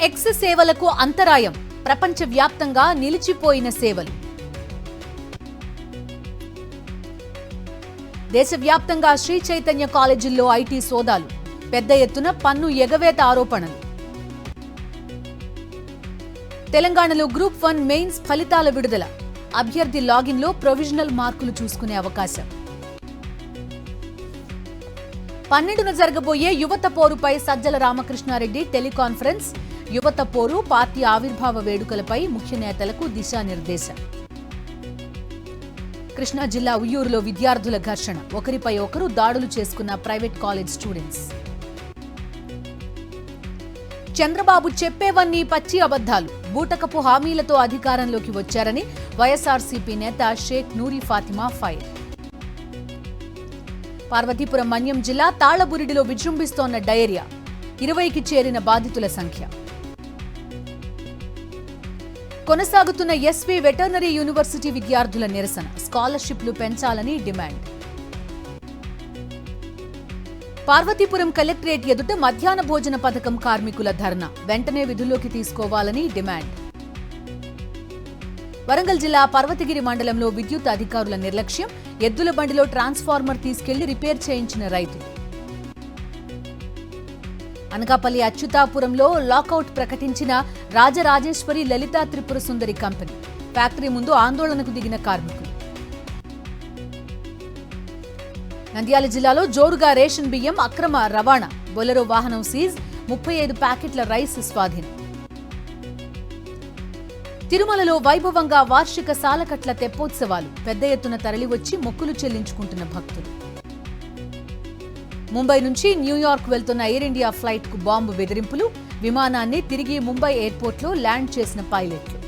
X సేవలకు అంతరాయం, ప్రపంచవ్యాప్తంగా నిలిచిపోయిన సేవలు. దేశవ్యాప్తంగా శ్రీ చైతన్య కాలేజీల్లో ఐటీ సోదాలు, పెద్ద ఎత్తున పన్ను ఎగవేత ఆరోపణలు. తెలంగాణలో గ్రూప్ 1 మెయిన్స్ ఫలితాల విడుదల, అభ్యర్థి లాగిన్లో ప్రొవిజనల్ మార్కులు చూసుకునే అవకాశం. 12న జరగబోయే యువత పోరుపై సజ్జల రామకృష్ణారెడ్డి టెలికాన్ఫరెన్స్. యువత పోరు, పార్టీ ఆవిర్భావ వేడుకలపై ముఖ్య నేతలకు దిశానిర్దేశం. కృష్ణా జిల్లా ఉయ్యూరులో విద్యార్థుల ఘర్షణ, ఒకరిపై ఒకరు దాడులు చేసుకున్న ప్రైవేట్ కాలేజ్ స్టూడెంట్స్. చంద్రబాబు చెప్పేవన్నీ పచ్చి అబద్ధాలు, బూటకపు హామీలతో అధికారంలోకి వచ్చారని వైఎస్ఆర్సీపీ నేత షేక్ నూరి ఫాతిమా ఫైర్. పార్వతీపురం మన్యం జిల్లా తాళ్లబురిడిలో విజృంభిస్తోన్న డయేరియా, 20కి చేరిన బాధితుల సంఖ్య. కొనసాగుతున్న ఎస్వి వెటర్నరీ యూనివర్సిటీ విద్యార్థుల నిరసన, స్కాలర్షిప్లు పెంచాలని డిమాండ్. పార్వతీపురం కలెక్టరేట్ ఎదుట మధ్యాహ్న భోజన పథకం కార్మికుల ధర్నా, వెంటనే విధుల్లోకి తీసుకోవాలని డిమాండ్. వరంగల్ జిల్లా పర్వతగిరి మండలంలో విద్యుత్ అధికారుల నిర్లక్ష్యం, ఎద్దుల బండిలో ట్రాన్స్ఫార్మర్ తీసుకెళ్లి రిపేర్ చేయించిన రైతు. అనకాపల్లి అచ్యుతాపురంలో లాకౌట్ ప్రకటించిన రాజరాజేశ్వరి లలితా త్రిపుర సుందరి కంపెనీ, ఫ్యాక్టరీ ముందు ఆందోళనకు దిగిన కార్మికులు. నంద్యాల జిల్లాలో జోరుగా రేషన్ బియ్యం అక్రమ రవాణా, బొలెరో వాహనం సీజ్, 35 ప్యాకెట్ల రైస్ స్వాధీనం. తిరుమలలో వైభవంగా వార్షిక సాలకట్ల తెప్పోత్సవాలు, పెద్ద ఎత్తున తరలివచ్చి మొక్కులు చెల్లించుకుంటున్న భక్తులు. ముంబై నుంచి న్యూయార్క్ వెళ్తున్న ఎయిర్ ఇండియా ఫ్లైట్ కు బాంబు బెదిరింపులు, విమానాన్ని తిరిగి ముంబై ఎయిర్పోర్ట్లో ల్యాండ్ చేసిన పైలట్లు.